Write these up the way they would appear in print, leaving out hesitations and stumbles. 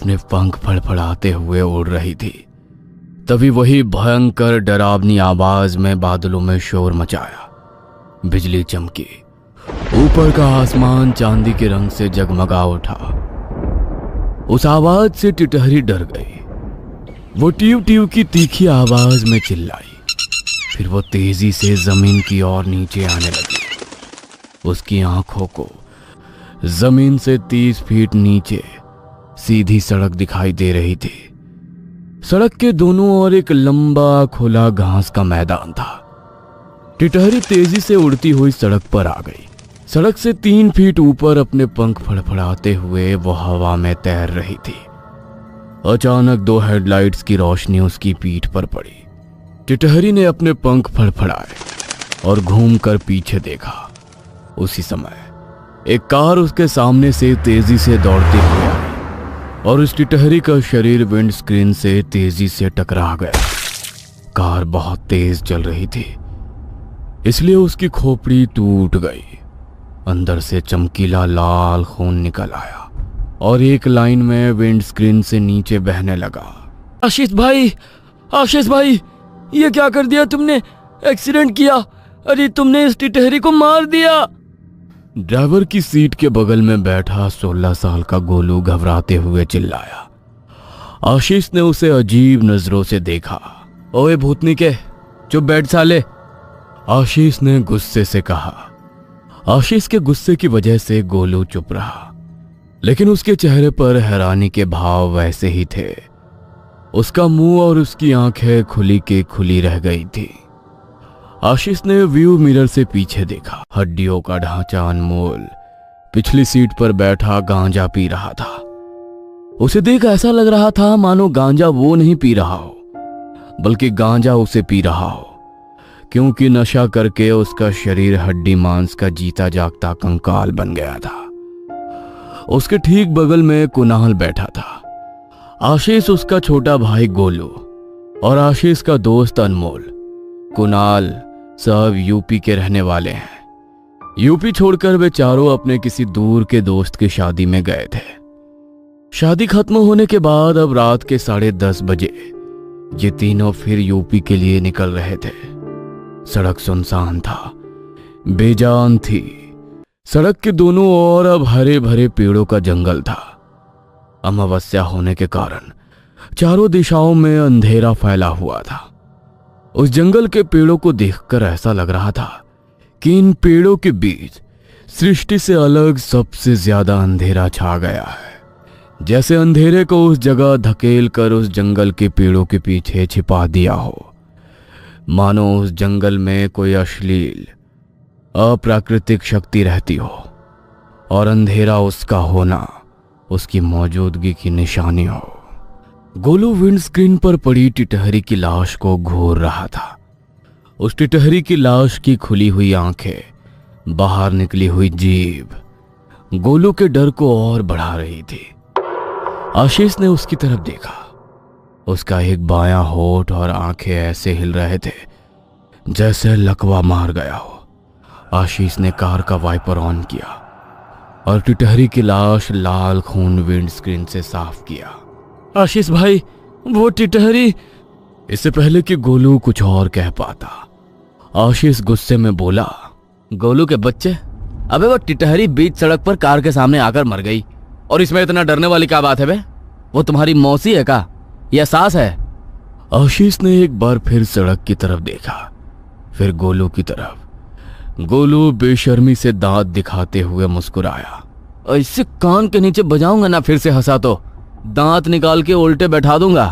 अपने पंख फड़फड़ाते हुए उड़ रही थी। तभी वही भयंकर डरावनी आवाज में बादलों में शोर मचाया। बिजली चमकी, ऊपर का आसमान चांदी के रंग से जगमगा उठा। उस आवाज से टिटहरी डर गई। वो ट्यू ट्यू की तीखी आवाज में चिल्लाई। फिर वो तेजी से जमीन की ओर नीचे आने लगी। उसकी आंखों को जमीन से 30 फीट नीचे सीधी सड़क दिखाई दे रही थी। सड़क के दोनों ओर एक लंबा खुला घास का मैदान था। टिटहरी तेजी से उड़ती हुई सड़क पर आ गई। सड़क से 3 फीट ऊपर अपने पंख फड़फड़ाते हुए वो हवा में तैर रही थी। अचानक 2 हेडलाइट्स की रोशनी उसकी पीठ पर पड़ी। टिटहरी ने अपने पंख फड़फड़ाए और घूमकर पीछे देखा। उसी समय एक कार उसके सामने से तेजी से दौड़ती हुई आई और उस टिटहरी का शरीर विंड स्क्रीन से तेजी से टकरा गया। कार बहुत तेज चल रही थी, इसलिए उसकी खोपड़ी टूट गई। अंदर से चमकीला लाल खून निकल आया और एक लाइन में विंड स्क्रीन से नीचे बहने लगा। आशीष भाई, ये क्या कर दिया तुमने? एक्सीडेंट किया। अरे तुमने इस टिटहरी को मार दिया। ड्राइवर की सीट के बगल में बैठा 16 साल का गोलू घबराते हुए चिल्लाया। आशीष ने उसे अजीब नजरों से देखा। ओए भूतनी के, चुप बैठ साले, आशीष ने गुस्से से कहा। आशीष के गुस्से की वजह से गोलू चुप रहा, लेकिन उसके चेहरे पर हैरानी के भाव वैसे ही थे। उसका मुंह और उसकी आंखें खुली के खुली रह गई थी। आशीष ने व्यू मिरर से पीछे देखा। हड्डियों का ढांचा अनमोल पिछली सीट पर बैठा गांजा पी रहा था। उसे देख ऐसा लग रहा था मानो गांजा वो नहीं पी रहा हो, बल्कि गांजा उसे पी रहा हो, क्योंकि नशा करके उसका शरीर हड्डी मांस का जीता जागता कंकाल बन गया था। उसके ठीक बगल में कुणाल बैठा था। आशीष उसका छोटा भाई गोलू और आशीष का दोस्त अनमोल। कुणाल सब यूपी के रहने वाले हैं। यूपी छोड़कर वे चारों अपने किसी दूर के दोस्त की शादी में गए थे। शादी खत्म होने के बाद अब रात के 10:30 बजे ये तीनों फिर यूपी के लिए निकल रहे थे। सड़क सुनसान था, बेजान थी। सड़क के दोनों ओर अब हरे भरे पेड़ों का जंगल था। अमावस्या होने के कारण चारों दिशाओं में अंधेरा फैला हुआ था। उस जंगल के पेड़ों को देखकर ऐसा लग रहा था कि इन पेड़ों के बीच सृष्टि से अलग सबसे ज्यादा अंधेरा छा गया है। जैसे अंधेरे को उस जगह धकेल कर उस जंगल के पेड़ों के पीछे छिपा दिया हो। मानो उस जंगल में कोई अश्लील अप्राकृतिक शक्ति रहती हो और अंधेरा उसका होना उसकी मौजूदगी की निशानी हो। गोलू विंड स्क्रीन पर पड़ी टिटहरी की लाश को घूर रहा था। उस टिटहरी की लाश की खुली हुई आंखें, बाहर निकली हुई जीभ गोलू के डर को और बढ़ा रही थी। आशीष ने उसकी तरफ देखा। उसका एक बायां होठ और आंखें ऐसे हिल रहे थे जैसे लकवा मार गया हो। आशीष ने कार का वाइपर ऑन किया और टिटहरी की लाश लाल खून विंड स्क्रीन से साफ किया। आशीष भाई, वो टिटहरी। इससे पहले कि गोलू कुछ और कह पाता, आशीष गुस्से में बोला, गोलू के बच्चे, अबे वो टिटहरी बीच सड़क पर कार के सामने आकर मर गई और इसमें इतना डरने वाली क्या बात है बे? वो तुम्हारी मौसी है का या सास है? आशीष ने एक बार फिर सड़क की तरफ देखा, फिर गोलू की तरफ। गोलू बेशर्मी से दांत दिखाते हुए मुस्कुराया। ऐसे कान के नीचे बजाऊंगा ना फिर से हंसा तो दांत निकाल के उल्टे बैठा दूंगा,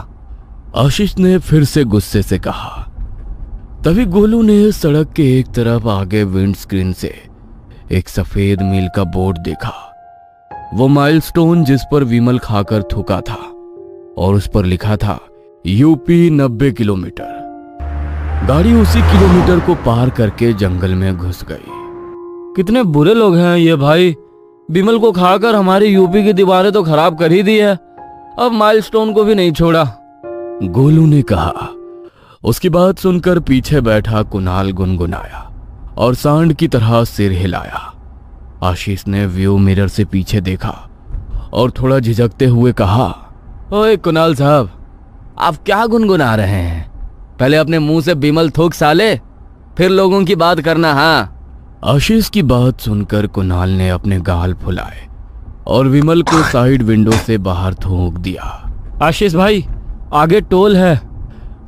आशीष ने फिर से गुस्से से कहा। तभी गोलू ने सड़क के एक तरफ आगे विंड स्क्रीन से एक सफेद मील का बोर्ड देखा। वो माइलस्टोन जिस पर विमल खाकर थूका था और उस पर लिखा था यूपी 90 किलोमीटर। गाड़ी उसी किलोमीटर को पार करके जंगल में घुस गई। कितने बुरे लोग हैं ये भाई, विमल को खाकर हमारी यूपी की दीवारें तो खराब कर ही दी है, अब माइलस्टोन को भी नहीं छोड़ा, गोलू ने कहा। उसकी बात सुनकर पीछे बैठा कुणाल गुनगुनाया और सांड की तरह सिर हिलाया। आशीष ने व्यू मिरर से पीछे देखा और थोड़ा झिझकते हुए कहा, ओए कुणाल साहब, आप क्या गुनगुना रहे हैं? पहले अपने मुंह से बिमल थूक साले, फिर लोगों की बात करना। हाँ। आशीष की बात सुनकर कुणाल ने अपने गाल फुलाए और विमल को साइड विंडो से बाहर थूक दिया। आशीष भाई, आगे टोल है,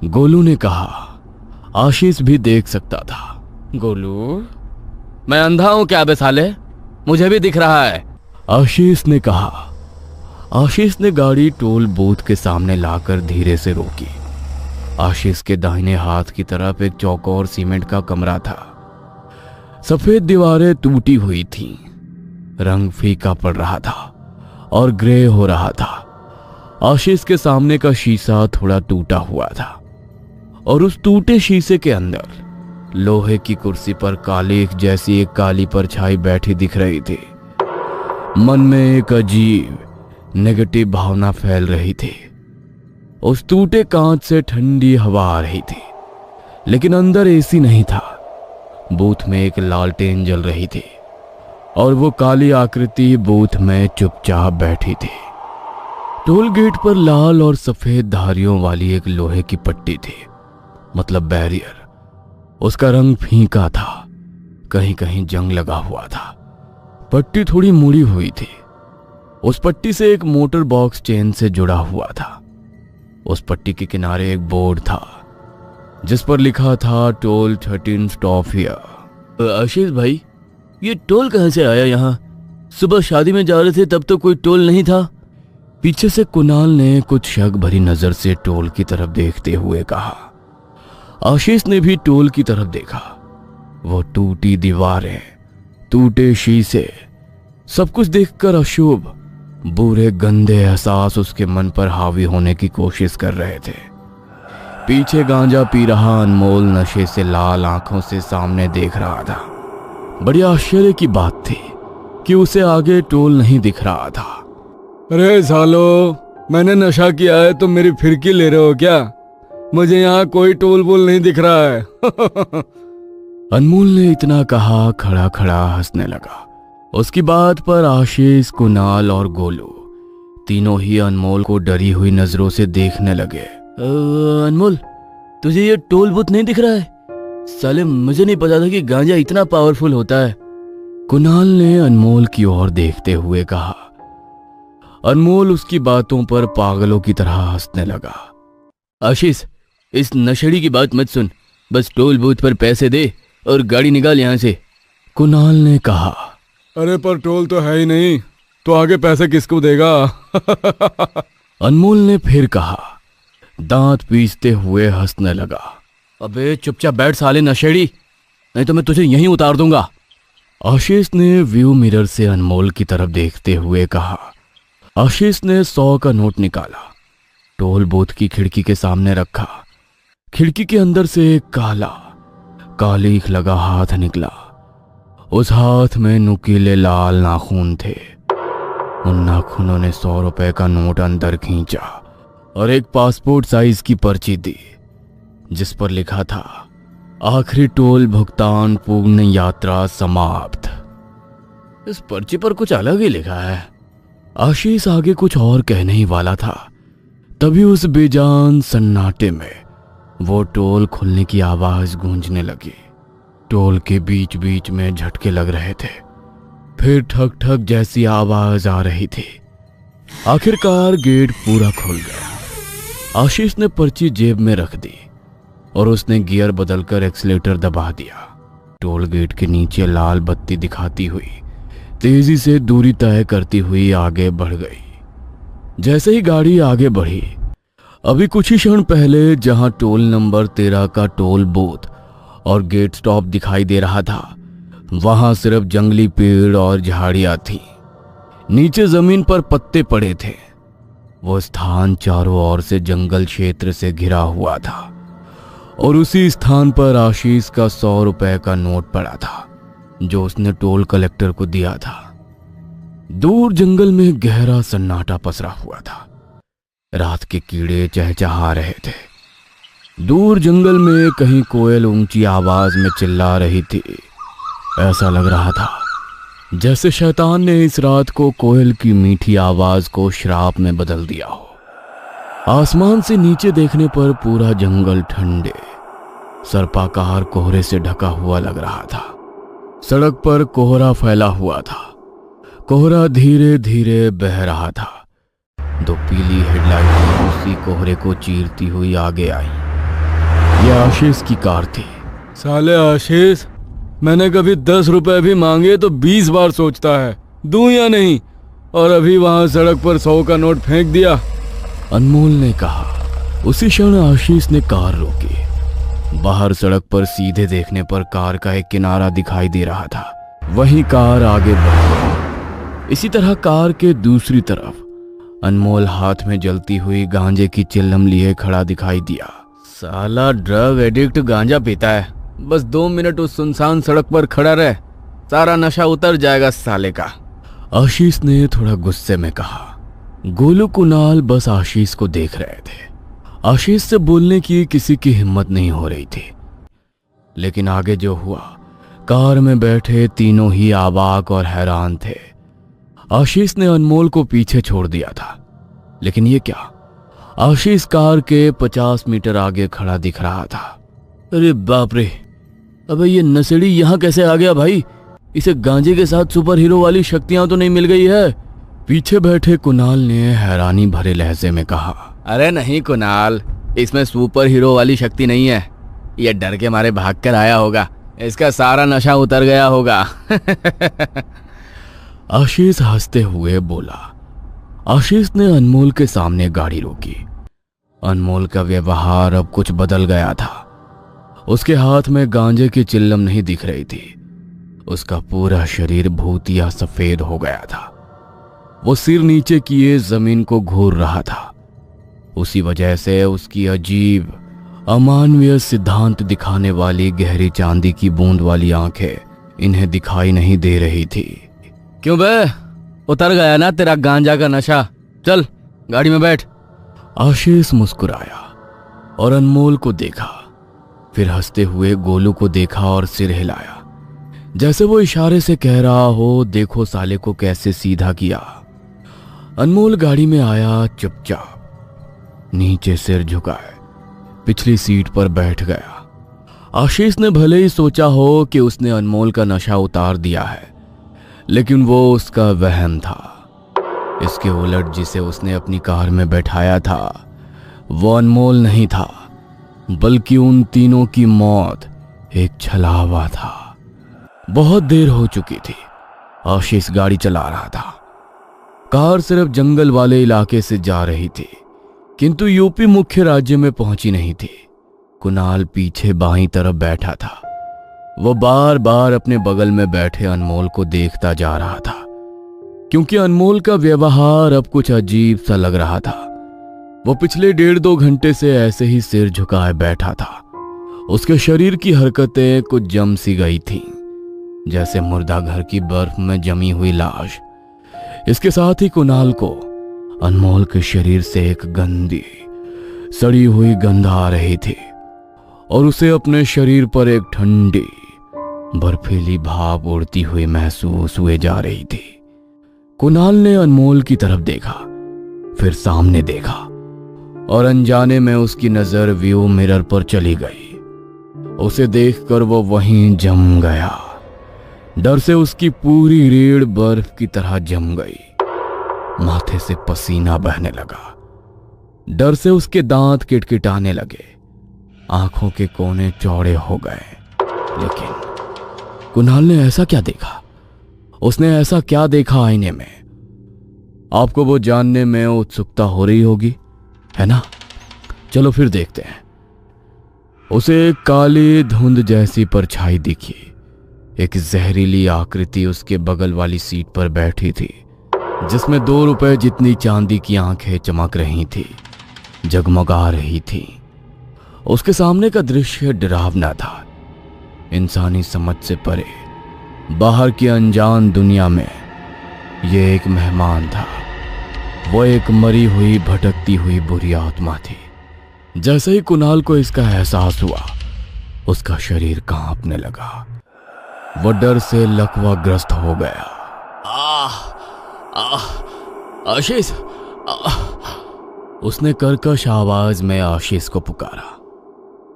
गोलू ने कहा। आशीष भी देख सकता था। गोलू, मैं अंधा हूं क्या बे साले? मुझे भी दिख रहा है, आशीष ने कहा। आशीष ने गाड़ी टोल बूथ के सामने लाकर धीरे से रोकी। आशीष के दाहिने हाथ की तरफ एक चौकोर सीमेंट का कमरा था। सफेद दीवारें टूटी हुई थीं, रंग फीका पड़ रहा था और ग्रे हो रहा था। आशीष के सामने का शीशा थोड़ा टूटा हुआ था और उस टूटे शीशे के अंदर लोहे की कुर्सी पर कालीख जैसी एक काली परछाई बैठी दिख रही थी। मन में एक अजीब नेगेटिव भावना फैल रही थी। उस टूटे कांच से ठंडी हवा आ रही थी, लेकिन अंदर एसी नहीं था। बूथ में एक लालटेन जल रही थी और वो काली आकृति बूथ में चुपचाप बैठी थी। टोल गेट पर लाल और सफेद धारियों वाली एक लोहे की पट्टी थी, मतलब बैरियर। उसका रंग फीका था, कहीं कहीं जंग लगा हुआ था। पट्टी थोड़ी मुड़ी हुई थी। उस पट्टी से एक मोटर बॉक्स चेन से जुड़ा हुआ था। उस पट्टी के किनारे एक बोर्ड था जिस पर लिखा था टोल 13 स्टॉप हियर। आशीष भाई, ये टोल कहां से आया यहाँ? सुबह शादी में जा रहे थे तब तो कोई टोल नहीं था। पीछे से कुणाल ने कुछ शक भरी नजर से टोल की तरफ देखते हुए कहा। आशीष ने भी टोल की तरफ देखा। वो टूटी दीवारें, टूटे शीशे, सब कुछ देखकर अशुभ बुरे गंदे एहसास उसके मन पर हावी होने की कोशिश कर रहे थे। पीछे गांजा पी रहा अनमोल नशे से लाल आंखों से सामने देख रहा था। बड़ी आश्चर्य की बात थी कि उसे आगे टोल नहीं दिख रहा था। अरे सालो, मैंने नशा किया है तो मेरी फिरकी ले रहे हो क्या? मुझे यहाँ कोई टोल बोल नहीं दिख रहा है। अनमोल ने इतना कहा, खड़ा खड़ा हंसने लगा। उसकी बात पर आशीष, कुणाल और गोलू तीनों ही अनमोल को डरी हुई नजरों से देखने लगे। अनमोल, तुझे ये टोल बूथ नहीं दिख रहा है? साले, मुझे नहीं पता था कि गांजा इतना पावरफुल होता है, कुणाल ने अनमोल की ओर देखते हुए कहा। अनमोल उसकी बातों पर पागलों की तरह हंसने लगा। आशीष, इस नशेड़ी की बात मत सुन, बस टोल बूथ पर पैसे दे और गाड़ी निकाल यहां से, कुणाल ने कहा। अरे पर टोल तो है ही नहीं, तो आगे पैसे किसको देगा? अनमोल ने फिर कहा, दांत पीसते हुए हंसने लगा। अबे चुपचाप बैठ साले नशेड़ी, नहीं तो मैं तुझे यहीं उतार दूंगा, आशीष ने व्यू मिरर से अनमोल की तरफ देखते हुए कहा। आशीष ने 100 का नोट निकाला, टोल बूथ की खिड़की के सामने रखा। खिड़की के अंदर से एक काला कालीख लगा हाथ निकला। उस हाथ में नुकीले लाल नाखून थे। उन नाखूनों ने 100 रुपए का नोट अंदर खींचा और एक पासपोर्ट साइज की पर्ची दी जिस पर लिखा था, आखिरी टोल भुगतान पूर्ण यात्रा समाप्त। इस पर्ची पर कुछ अलग ही लिखा है। आशीष आगे कुछ और कहने ही वाला था, तभी उस बेजान सन्नाटे में वो टोल खुलने की आवाज गूंजने लगी। टोल के बीच बीच में झटके लग रहे थे, फिर ठक ठक जैसी आवाज आ रही थी। आखिरकार गेट पूरा खुल गया। आशीष ने पर्ची जेब में रख दी और उसने गियर बदलकर एक्सीलेटर दबा दिया। टोल गेट के नीचे लाल बत्ती दिखाती हुई तेजी से दूरी तय करती हुई आगे बढ़ गई। जैसे ही गाड़ी आगे बढ़ी, अभी कुछ ही क्षण पहले जहां टोल नंबर 13 का टोल बूथ और गेट स्टॉप दिखाई दे रहा था, वहां सिर्फ जंगली पेड़ और झाड़ियां थी। नीचे जमीन पर पत्ते पड़े थे। वो स्थान चारों ओर से जंगल क्षेत्र से घिरा हुआ था और उसी स्थान पर आशीष का 100 रुपए का नोट पड़ा था जो उसने टोल कलेक्टर को दिया था। दूर जंगल में गहरा सन्नाटा पसरा हुआ था। रात के कीड़े चहचहा रहे थे। दूर जंगल में कहीं कोयल ऊंची आवाज में चिल्ला रही थी। ऐसा लग रहा था जैसे शैतान ने इस रात को कोयल की मीठी आवाज को श्राप में बदल दिया हो। आसमान से नीचे देखने पर पूरा जंगल ठंडे सर्पाकार कोहरे से ढका हुआ लग रहा था। सड़क पर कोहरा फैला हुआ था। कोहरा धीरे धीरे बह रहा था। दो पीली हेडलाइट उसी कोहरे को चीरती हुई आगे आई। यह आशीष की कार थी। साले आशीष, मैंने कभी 10 रुपए भी मांगे तो 20 बार सोचता है दूं या नहीं, और अभी वहां सड़क पर 100 का नोट फेंक दिया, अनमोल ने कहा। उसी क्षण आशीष ने कार रोकी। बाहर सड़क पर सीधे देखने पर कार का एक किनारा दिखाई दे रहा था। वहीं कार आगे बढ़ गई। इसी तरह कार के दूसरी तरफ अनमोल हाथ में जलती हुई गांजे की चिल्लम लिए खड़ा दिखाई दिया। साला ड्रग एडिक्ट गांजा पीता है। बस 2 मिनट उस सुनसान सड़क पर खड़ा रहे, सारा नशा उतर जाएगा साले का, आशीष ने थोड़ा गुस्से में कहा। गोलू कुणाल बस आशीष को देख रहे थे। आशीष से बोलने की किसी की हिम्मत नहीं हो रही थी। लेकिन आगे जो हुआ, कार में बैठे तीनों ही अवाक और हैरान थे। आशीष ने अनमोल को पीछे छोड़ दिया था, लेकिन ये क्या, आशीष कार के 50 मीटर आगे खड़ा दिख रहा था। अरे बाप रे, अबे ये नशेड़ी यहाँ कैसे आ गया भाई? इसे गांजे के साथ सुपर हीरो वाली शक्तियां तो नहीं मिल गई है? पीछे बैठे कुणाल ने हैरानी भरे लहजे में कहा। अरे नहीं कुणाल, इसमें सुपर हीरो वाली शक्ति नहीं है। ये डर के मारे भाग कर आया होगा, इसका सारा नशा उतर गया होगा। आशीष हंसते हुए बोला। आशीष ने अनमोल के सामने गाड़ी रोकी। अनमोल का व्यवहार अब कुछ बदल गया था। उसके हाथ में गांजे की चिल्लम नहीं दिख रही थी। उसका पूरा शरीर भूतिया सफेद हो गया था। वो सिर नीचे किए जमीन को घूर रहा था। उसी वजह से उसकी अजीब अमानवीय सिद्धांत दिखाने वाली गहरी चांदी की बूंद वाली आंखें इन्हें दिखाई नहीं दे रही थी। क्यों बे, उतर गया ना तेरा गांजा का नशा? चल गाड़ी में बैठ। आशीष मुस्कुराया और अनमोल को देखा, फिर हंसते हुए गोलू को देखा और सिर हिलाया, जैसे वो इशारे से कह रहा हो, देखो साले को कैसे सीधा किया। अनमोल गाड़ी में आया, चुपचाप नीचे सिर झुकाए पिछली सीट पर बैठ गया। आशीष ने भले ही सोचा हो कि उसने अनमोल का नशा उतार दिया है, लेकिन वो उसका वहम था। इसके उलट जिसे उसने अपनी कार में बैठाया था वो अनमोल नहीं था, बल्कि उन तीनों की मौत एक छलावा था। बहुत देर हो चुकी थी। आशीष गाड़ी चला रहा था। कार सिर्फ जंगल वाले इलाके से जा रही थी, किंतु यूपी मुख्य राज्य में पहुंची नहीं थी। कुणाल पीछे बाईं तरफ बैठा था। वो बार बार अपने बगल में बैठे अनमोल को देखता जा रहा था, क्योंकि अनमोल का व्यवहार अब कुछ अजीब सा लग रहा था। वो पिछले 1.5-2 घंटे से ऐसे ही सिर झुकाए बैठा था। उसके शरीर की हरकतें कुछ जम सी गई थीं, जैसे मुर्दा घर की बर्फ में जमी हुई लाश। इसके साथ ही कुणाल को अनमोल के शरीर से एक गंदी सड़ी हुई गंध आ रही थी और उसे अपने शरीर पर एक ठंडी बर्फीली भाप उड़ती हुई महसूस हुए जा रही थी। कुणाल ने अनमोल की तरफ देखा, फिर सामने देखा और अनजाने में उसकी नजर व्यू मिरर पर चली गई। उसे देखकर वो वहीं जम गया। डर से उसकी पूरी रीढ़ बर्फ की तरह जम गई। माथे से पसीना बहने लगा। डर से उसके दांत किटकिटाने लगे। आंखों के कोने चौड़े हो गए। लेकिन कुणाल ने ऐसा क्या देखा? उसने ऐसा क्या देखा आईने में? आपको वो जानने में उत्सुकता हो रही होगी, है ना? चलो फिर देखते हैं। उसे एक काली धुंध जैसी परछाई दिखी। एक जहरीली आकृति उसके बगल वाली सीट पर बैठी थी, जिसमें 2 रुपए जितनी चांदी की आंखें चमक रही थी, जगमगा रही थी। उसके सामने का दृश्य डरावना था। इंसानी समझ से परे बाहर की अनजान दुनिया में ये एक मेहमान था। वो एक मरी हुई भटकती हुई बुरी आत्मा थी। जैसे ही कुणाल को इसका एहसास हुआ, उसका शरीर कांपने लगा। वो डर से लकवाग्रस्त हो गया। आशीष, उसने कर्कश आवाज में आशीष को पुकारा।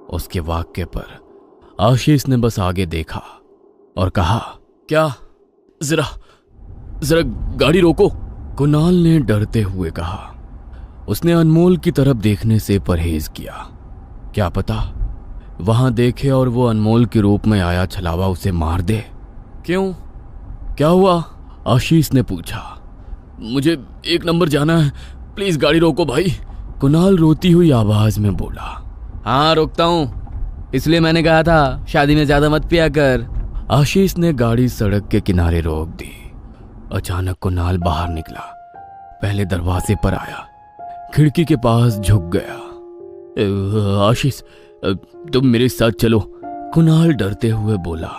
उसके वाक्य पर आशीष ने बस आगे देखा और कहा, क्या? जरा जरा गाड़ी रोको। कुणाल ने डरते हुए कहा। उसने अनमोल की तरफ देखने से परहेज किया। क्या पता वहां देखे और वो अनमोल के रूप में आया छलावा उसे मार दे। क्यों, क्या हुआ? आशीष ने पूछा। मुझे 1 नंबर जाना है, प्लीज गाड़ी रोको भाई। कुणाल रोती हुई आवाज में बोला। हाँ रोकता हूं, इसलिए मैंने कहा था शादी में ज्यादा मत पिया कर। आशीष ने गाड़ी सड़क के किनारे रोक दी। अचानक कुणाल बाहर निकला। पहले दरवाजे पर आया, खिड़की के पास झुक गया। आशीष तुम मेरे साथ चलो, कुणाल डरते हुए बोला।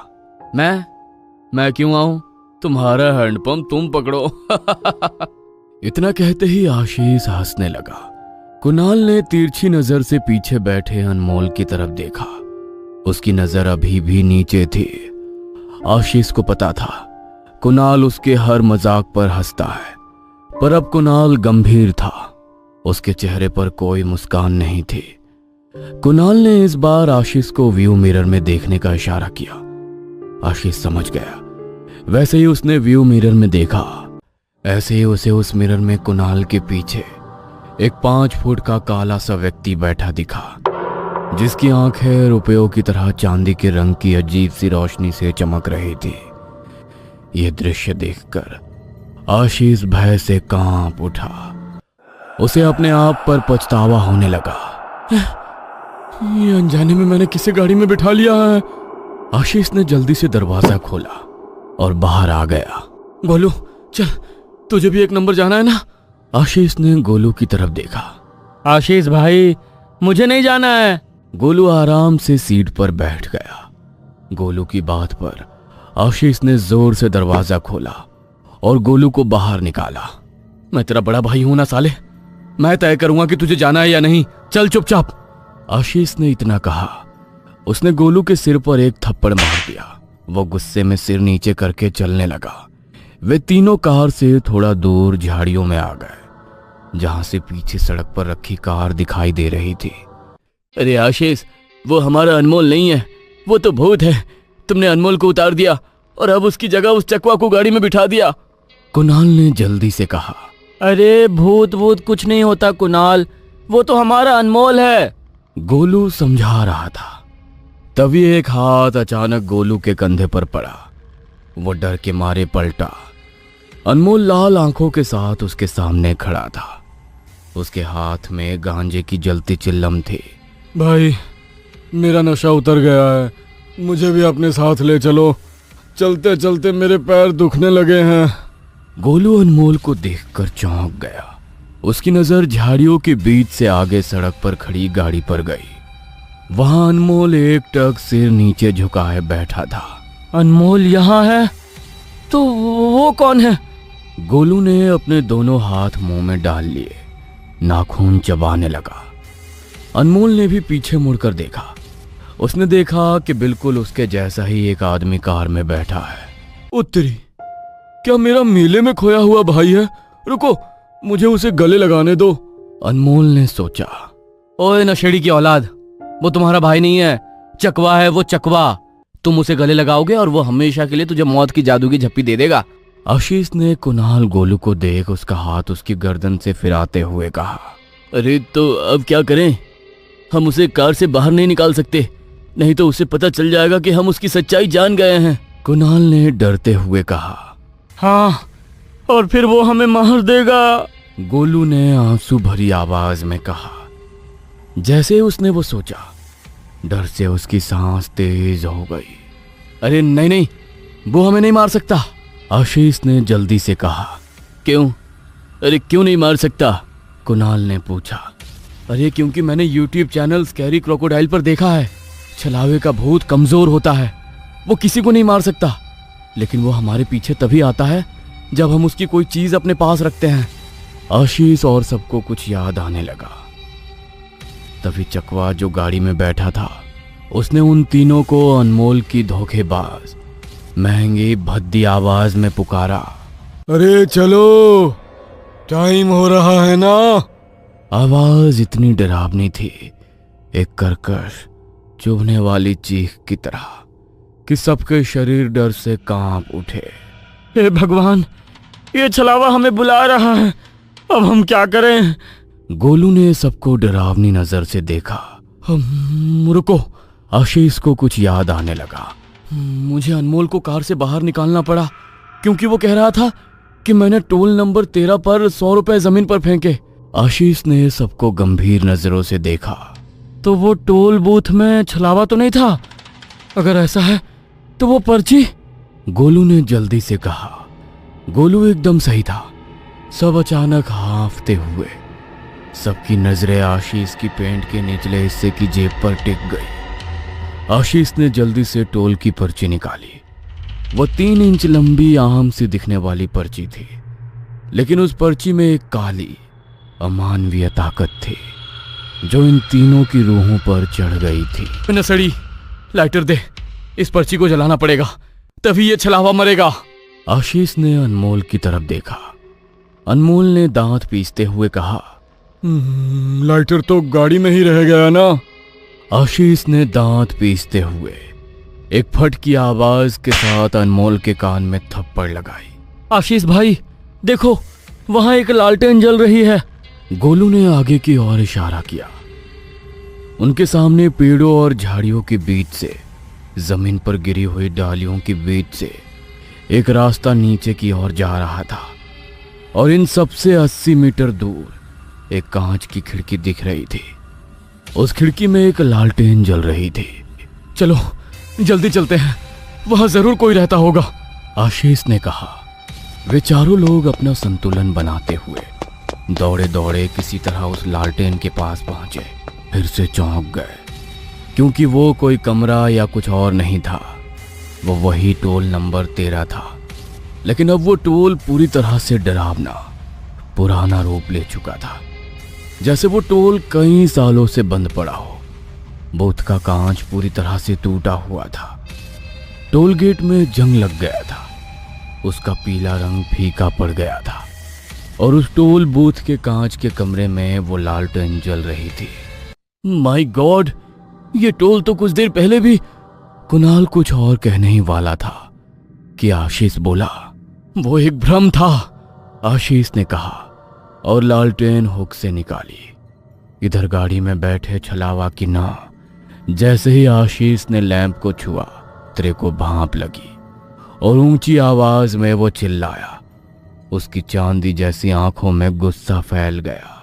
मैं क्यों आऊं? तुम्हारा हैंडपंप तुम पकड़ो। इतना कहते ही आशीष हंसने लगा। कुणाल ने तिरछी नजर से पीछे बैठे अनमोल की तरफ देखा। उसकी नजर अभी भी नीचे थी। आशीष को पता था कुणाल उसके हर मजाक पर हंसता है, पर अब कुणाल गंभीर था। उसके चेहरे पर कोई मुस्कान नहीं थी। कुणाल ने इस बार आशीष को व्यू मिरर में देखने का इशारा किया। आशीष समझ गया। वैसे ही उसने व्यू मिरर में देखा। ऐसे ही उसे उस मिरर में कुणाल के पीछे एक 5 फुट का काला सा व्यक्ति बैठा दिखा, जिसकी आंखें रुपयों की तरह चांदी के रंग की अजीब सी रोशनी से चमक रही थी। यह दृश्य देखकर आशीष भय से कांप उठा। उसे अपने आप पर पछतावा होने लगा। ये अनजाने में मैंने किसे गाड़ी में बिठा लिया है। आशीष ने जल्दी से दरवाजा खोला और बाहर आ गया। गोलू चल, तुझे भी 1 नंबर जाना है ना? आशीष ने गोलू की तरफ देखा। आशीष भाई मुझे नहीं जाना है। गोलू आराम से सीट पर बैठ गया। गोलू की बात पर आशीष ने जोर से दरवाजा खोला और गोलू को बाहर निकाला। मैं तेरा बड़ा भाई हूं ना साले, मैं तय करूंगा कि तुझे जाना है या नहीं। चल चुपचाप। आशीष ने इतना कहा। उसने गोलू के सिर पर एक थप्पड़ मार दिया। वो गुस्से में सिर नीचे करके चलने लगा। वे तीनों कार से थोड़ा दूर झाड़ियों में आ गए, जहां से पीछे सड़क पर रखी कार दिखाई दे रही थी। अरे आशीष, वो हमारा अनमोल नहीं है, वो तो भूत है। तुमने अनमोल को उतार दिया और अब उसकी जगह उस चकवा को गाड़ी में बिठा दिया। कुणाल ने जल्दी से कहा। अरे भूत कुछ नहीं होता कुणाल, वो तो हमारा अनमोल है। गोलू समझा रहा था। तभी एक हाथ अचानक गोलू के कंधे पर पड़ा। वो डर के मारे पलटा। अनमोल लाल आंखों के साथ उसके सामने खड़ा था। उसके हाथ में गांजे की जलती चिल्लम थी। भाई मेरा नशा उतर गया है, मुझे भी अपने साथ ले चलो। चलते चलते मेरे पैर दुखने लगे हैं। गोलू अनमोल को देखकर चौंक गया। उसकी नजर झाड़ियों के बीच से आगे सड़क पर खड़ी गाड़ी पर गई। वहां अनमोल एकटक सिर नीचे झुकाए बैठा था। अनमोल यहाँ है तो वो कौन है? गोलू ने अपने दोनों हाथ मुंह में डाल लिए, नाखून चबाने लगा। अनमोल ने भी पीछे मुड़कर देखा। उसने देखा कि बिल्कुल उसके जैसा ही एक आदमी कार में बैठा है। उत्तरी, क्या मेरा मेले में खोया हुआ भाई है? रुको, मुझे उसे गले लगाने दो। अनमोल ने सोचा। ओए नशेड़ी की औलाद, वो तुम्हारा भाई नहीं है, चकवा है वो चकवा। तुम उसे गले लगाओगे और वो हमेशा के लिए तुझे मौत की जादू की झप्पी दे देगा। आशीष ने कुणाल गोलू को देख उसका हाथ उसकी गर्दन से फिराते हुए कहा। अरे तो अब क्या करें? हम उसे कार से बाहर नहीं निकाल सकते, नहीं तो उसे पता चल जाएगा कि हम उसकी सच्चाई जान गए हैं। कुणाल ने डरते हुए कहा। हाँ, और फिर वो हमें मार देगा। गोलू ने आंसू भरी आवाज में कहा। जैसे उसने वो सोचा, डर से उसकी सांस तेज हो गई। अरे नहीं, वो हमें नहीं मार सकता। आशीष ने जल्दी से कहा। क्यों? अरे क्यों नहीं मार सकता? कुणाल ने पूछा। अरे क्योंकि मैंने YouTube चैनल स्कैरी क्रोकोडाइल पर देखा है, छलावे का भूत कमजोर होता है, वो किसी को नहीं मार सकता, लेकिन वो हमारे पीछे तभी आता है जब हम उसकी कोई चीज अपने पास रखते हैं। आशीष और सबको कुछ याद आने लगा। तभी चकवा जो गाड़ी में बैठा था, उसने उन तीनों को अनमोल की धोखेबाज महंगी भद्दी आवाज में पुकारा। अरे चलो, टाइम हो रहा है ना। आवाज इतनी डरावनी थी, एक कर्कश चुभने वाली चीख की तरह, कि सबके शरीर डर से कांप उठे। हे भगवान, ये छलावा हमें बुला रहा है, अब हम क्या करें? गोलू ने सबको डरावनी नजर से देखा। रुको। आशीष को कुछ याद आने लगा। मुझे अनमोल को कार से बाहर निकालना पड़ा, क्योंकि वो कह रहा था कि मैंने टोल नंबर 13 पर 100 रुपए जमीन पर फेंके। आशीष ने सबको गंभीर नजरों से देखा। तो वो टोल बूथ में छलावा तो नहीं था? अगर ऐसा है तो वो पर्ची? गोलू ने जल्दी से कहा। गोलू एकदम सही था। सब अचानक हांफते हुए, सबकी नजरें आशीष की पैंट के निचले हिस्से की जेब पर टिक गई। आशीष ने जल्दी से टोल की पर्ची निकाली। वो 3 इंच लंबी आम सी दिखने वाली पर्ची थी, लेकिन उस पर्ची में एक काली अमानवीय ताकत थी जो इन तीनों की रूहों पर चढ़ गई थी। नसड़ी, लाइटर दे, इस पर्ची को जलाना पड़ेगा, तभी ये छलावा मरेगा। आशीष ने अनमोल की तरफ देखा। अनमोल ने दांत पीसते हुए कहा, लाइटर तो गाड़ी में ही रह गया ना। आशीष ने दांत पीसते हुए एक फट की आवाज के साथ अनमोल के कान में थप्पड़ लगाई। आशीष भाई देखो, वहां एक लालटेन जल रही है। गोलू ने आगे की ओर इशारा किया। उनके सामने पेड़ों और झाड़ियों के बीच से, जमीन पर गिरी हुई डालियों के बीच से एक रास्ता नीचे की ओर जा रहा था, और इन सबसे 80 मीटर दूर एक कांच की खिड़की दिख रही थी। उस खिड़की में एक लालटेन जल रही थी। चलो जल्दी चलते हैं, वहां जरूर कोई रहता होगा, आशीष ने कहा। वे चारों लोग अपना संतुलन बनाते हुए दौड़े दौड़े किसी तरह उस लालटेन के पास पहुंचे। फिर से चौंक गए, क्योंकि वो कोई कमरा या कुछ और नहीं था, वो वही टोल नंबर 13 था। लेकिन अब वो टोल पूरी तरह से डरावना, पुराना रूप ले चुका था, जैसे वो टोल कई सालों से बंद पड़ा हो। बूथ का कांच पूरी तरह से टूटा हुआ था। टोल गेट में जंग लग गया था, उसका पीला रंग फीका पड़ गया था, और उस टोल बूथ के कांच के कमरे में वो लालटेन जल रही थी। माय गॉड, ये टोल तो कुछ देर पहले भी। कुणाल कुछ और कहने ही वाला था कि आशीष बोला, वो एक भ्रम था, आशीष ने कहा, और लालटेन हुक से निकाली। इधर गाड़ी में बैठे छलावा की नाव जैसे ही आशीष ने लैंप को छुआ, त्रे को भांप लगी और ऊंची आवाज में वो चिल्लाया। उसकी चांदी जैसी आंखों में गुस्सा फैल गया।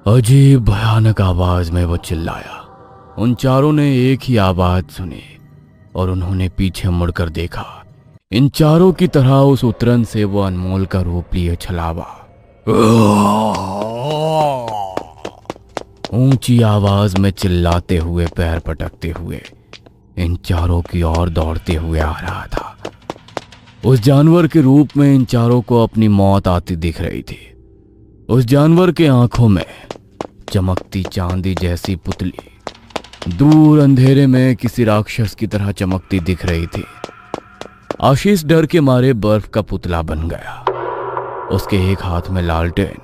अजीब भयानक आवाज में वो चिल्लाया। उन चारों ने एक ही आवाज सुनी और उन्होंने पीछे मुड़कर देखा। इन चारों की तरह उस उतरन से वो अनमोल का रूप लिए छलावा ऊंची आवाज में चिल्लाते हुए, पैर पटकते हुए इन चारों की ओर दौड़ते हुए आ रहा था। उस जानवर के रूप में इन चारों को अपनी मौत आती दिख रही थी। उस जानवर के आंखों में चमकती चांदी जैसी पुतली दूर अंधेरे में किसी राक्षस की तरह चमकती दिख रही थी। आशीष डर के मारे बर्फ का पुतला बन गया। उसके एक हाथ में लालटेन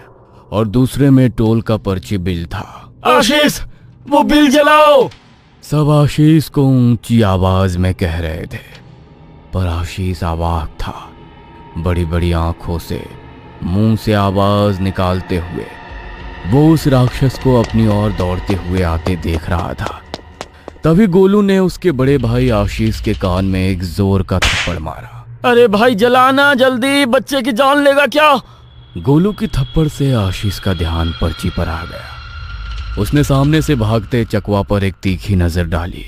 और दूसरे में टोल का पर्ची बिल था। आशीष, वो बिल जलाओ! सब आशीष को ऊंची आवाज में कह रहे थे, पर आशीष अवाक था। बड़ी बड़ी आंखों से, मुंह से आवाज निकालते हुए वो उस राक्षस को अपनी ओर दौड़ते हुए आते देख रहा था। तभी गोलू ने उसके बड़े भाई आशीष के कान में एक जोर का थप्पड़ मारा। अरे भाई जलाना जल्दी, बच्चे की जान लेगा क्या? गोलू की थप्पड़ से आशीष का ध्यान पर्ची पर आ गया। उसने सामने से भागते चकवा पर एक तीखी नजर डाली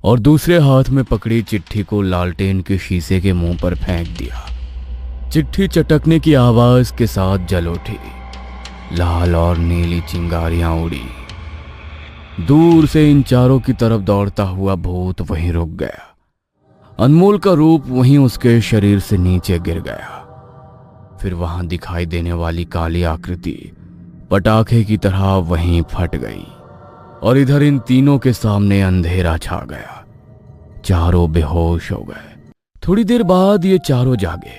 और दूसरे हाथ में पकड़ी चिट्ठी को लालटेन के शीशे के मुंह पर फेंक दिया। चिट्ठी चटकने की आवाज के साथ जल उठी। लाल और नीली चिंगारियां उड़ी। दूर से इन चारों की तरफ दौड़ता हुआ भूत वहीं रुक गया। अनमोल का रूप वहीं उसके शरीर से नीचे गिर गया। फिर वहां दिखाई देने वाली काली आकृति पटाखे की तरह वहीं फट गई और इधर इन तीनों के सामने अंधेरा छा गया। चारों बेहोश हो गए। थोड़ी देर बाद ये चारों जागे,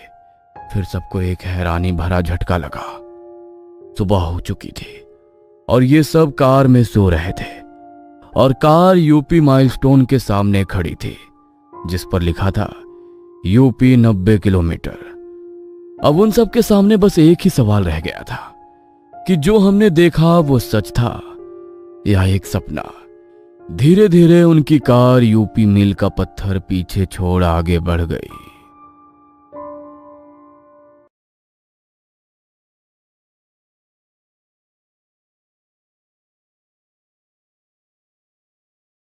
फिर सबको एक हैरानी भरा झटका लगा। सुबह हो चुकी थी और ये सब कार में सो रहे थे और कार यूपी माइलस्टोन के सामने खड़ी थी जिस पर लिखा था यूपी 90 किलोमीटर। अब उन सब के सामने बस एक ही सवाल रह गया था कि जो हमने देखा वो सच था या एक सपना। धीरे धीरे उनकी कार यूपी मील का पत्थर पीछे छोड़ आगे बढ़ गई।